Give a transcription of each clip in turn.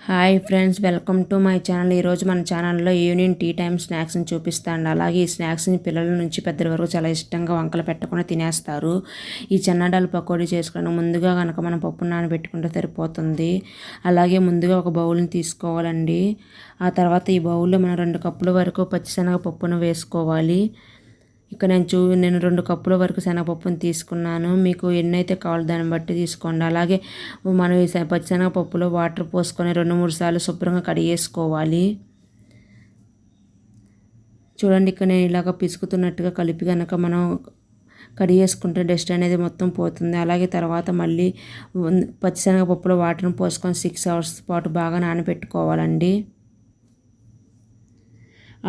Hi friends, welcome to my channel. ఈరోజు మన ఛానల్లో ఈవినింగ్ టీ టైం స్నాక్స్ని చూపిస్తాను. అలాగే ఈ స్నాక్స్ని పిల్లల నుంచి పెద్దల వరకు చాలా ఇష్టంగా వంకలు పెట్టకుండా తినేస్తారు. ఈ చెన్నాడాలు పకోడీ చేసుకోవడం ముందుగా కనుక మనం పప్పు నానబెట్టుకుంటే సరిపోతుంది. అలాగే ముందుగా ఒక బౌల్ని తీసుకోవాలండి. ఆ తర్వాత ఈ బౌల్లో మనం 2 కప్పుల వరకు పచ్చిశనగ పప్పును వేసుకోవాలి. ఇక్కడ నేను 2 కప్పుల వరకు శనగపప్పును తీసుకున్నాను. మీకు ఎన్నైతే కావాలో దాన్ని బట్టి తీసుకోండి. అలాగే మనం ఈ పచ్చిశనగపప్పులో వాటర్ పోసుకొని 2-3 సార్లు శుభ్రంగా కడిగేసుకోవాలి. చూడండి, ఇక్కడ నేను ఇలాగ పిసుకుతున్నట్టుగా కలిపి కనుక మనం కడిగేసుకుంటే డస్ట్ అనేది మొత్తం పోతుంది. అలాగే తర్వాత మళ్ళీ పచ్చిశనగపప్పులో వాటర్ని పోసుకొని 6 అవర్స్ పాటు బాగా నానబెట్టుకోవాలండి.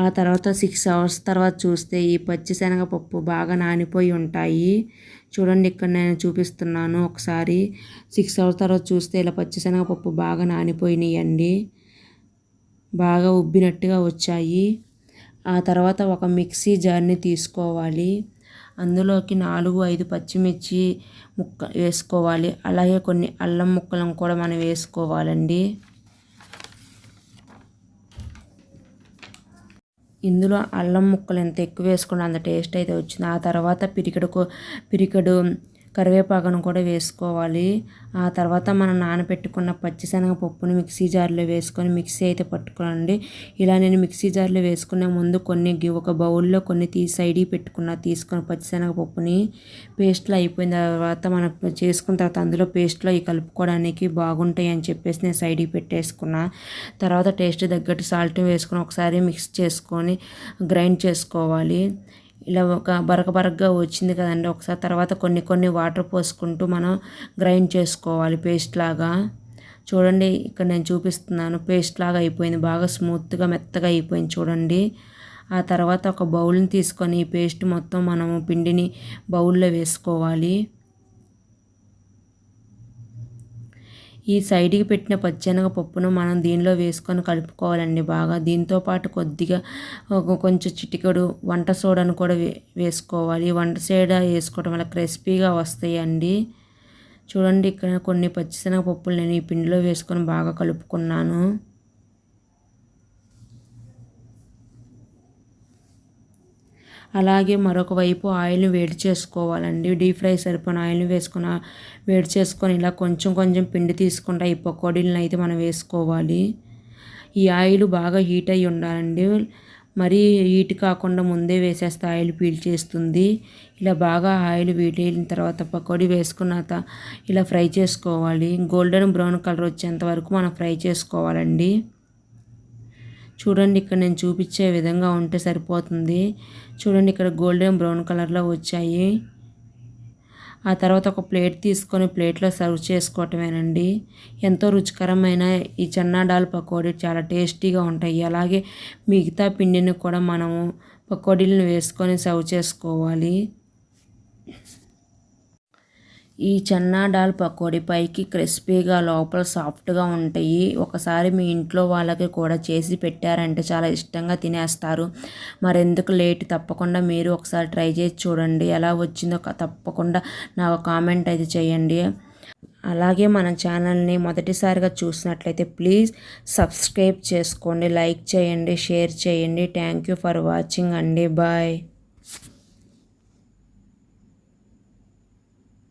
ఆ తర్వాత 6 అవర్స్ తర్వాత చూస్తే ఈ పచ్చిశనగపప్పు బాగా నానిపోయి ఉంటాయి. చూడండి, ఇక్కడ నేను చూపిస్తున్నాను ఒకసారి. 6 అవర్స్ తర్వాత చూస్తే ఇలా పచ్చిశనగపప్పు బాగా నానిపోయినాయండి, బాగా ఉబ్బినట్టుగా వచ్చాయి. ఆ తర్వాత ఒక మిక్సీ జార్ని తీసుకోవాలి. అందులోకి 4-5 పచ్చిమిర్చి వేసుకోవాలి. అలాగే కొన్ని అల్లం ముక్కలను కూడా మనం వేసుకోవాలండి. ఇందులో అల్లం ముక్కలు ఎంత ఎక్కువ వేసుకుంటే అంత టేస్ట్ అయితే వచ్చింది. ఆ తర్వాత పిరికెడు కరివేపాకును కూడా వేసుకోవాలి. ఆ తర్వాత మనం నానబెట్టుకున్న పచ్చిశనగపప్పుని మిక్సీ జార్లో వేసుకొని మిక్సీ అయితే పట్టుకోండి. ఇలా నేను మిక్సీ జార్లో వేసుకునే ముందు ఒక బౌల్లో కొన్ని తీసుకొని పచ్చిశనగపప్పుని పేస్ట్లో అయిపోయిన తర్వాత మనం చేసుకున్న తర్వాత అందులో పేస్ట్లో కలుపుకోవడానికి బాగుంటాయి అని చెప్పేసి నేను సైడ్కి పెట్టేసుకున్నా. తర్వాత టేస్ట్ తగ్గట్టు సాల్ట్ వేసుకొని ఒకసారి మిక్స్ చేసుకొని గ్రైండ్ చేసుకోవాలి. ఇలా ఒక బరకగా వచ్చింది కదండి. ఒకసారి తర్వాత కొన్ని వాటర్ పోసుకుంటూ మనం గ్రైండ్ చేసుకోవాలి పేస్ట్ లాగా. చూడండి, ఇక్కడ నేను చూపిస్తున్నాను. పేస్ట్ లాగా అయిపోయింది, బాగా స్మూత్గా మెత్తగా అయిపోయింది చూడండి. ఆ తర్వాత ఒక బౌల్ని తీసుకొని ఈ పేస్ట్ మొత్తం మనము పిండిని బౌల్లో వేసుకోవాలి. ఈ సైడ్కి పెట్టిన పచ్చెనగపప్పును మనం దీనిలో వేసుకొని కలుపుకోవాలండి బాగా. దీంతోపాటు కొద్దిగా కొంచెం చిటికెడు వంట సోడాను కూడా వేసుకోవాలి. వంట సోడా వేసుకోవడం వల్ల క్రిస్పీగా వస్తాయండి. చూడండి, ఇక్కడ కొన్ని పచ్చిశనగపప్పులు నేను ఈ పిండిలో వేసుకొని బాగా కలుపుకున్నాను. అలాగే మరొక వైపు ఆయిల్ని వేడి చేసుకోవాలండి. డీప్ ఫ్రై సరిపోయిన ఆయిల్ని వేడి చేసుకొని ఇలా కొంచెం పిండి తీసుకుంటా ఈ పకోడీలను అయితే మనం వేసుకోవాలి. ఈ ఆయిల్ బాగా హీట్ అయ్యి ఉండాలండి. మరీ హీట్ కాకుండా ముందే వేసేస్తే ఆయిల్ పీల్చేస్తుంది. ఇలా బాగా ఆయిల్ అయిన తర్వాత పకోడీ వేసుకున్నాక ఇలా ఫ్రై చేసుకోవాలి. గోల్డెన్ బ్రౌన్ కలర్ వచ్చేంత వరకు మనం ఫ్రై చేసుకోవాలండి. చూడండి, ఇక్కడ నేను చూపించే విధంగా ఉంటే సరిపోతుంది. చూడండి, ఇక్కడ గోల్డెన్ బ్రౌన్ కలర్లో వచ్చాయి. ఆ తర్వాత ఒక ప్లేట్ తీసుకొని ప్లేట్లో సర్వ్ చేసుకోవటమేనండి. ఎంతో రుచికరమైన ఈ చన్నా దాల్ పకోడీ చాలా టేస్టీగా ఉంటాయి. అలాగే మిగతా పిండిని కూడా మనము పకోడీలను వేసుకొని సర్వ్ చేసుకోవాలి. ఈ చన్నా దాల్ పకోడీ పైకి క్రిస్పీగా లోపల సాఫ్ట్గా ఉంటాయి. ఒకసారి మీ ఇంట్లో వాళ్ళకి కూడా చేసి పెట్టారంటే చాలా ఇష్టంగా తినేస్తారు. మరెందుకు లేట్, తప్పకుండా మీరు ఒకసారి ట్రై చేసి చూడండి. ఎలా వచ్చిందో తప్పకుండా నాకు కామెంట్ అయితే చేయండి. అలాగే మన ఛానల్ని మొదటిసారిగా చూసినట్లయితే ప్లీజ్ సబ్స్క్రైబ్ చేసుకోండి, లైక్ చేయండి, షేర్ చేయండి. థ్యాంక్ యూ ఫర్ వాచింగ్ అండి. బాయ్.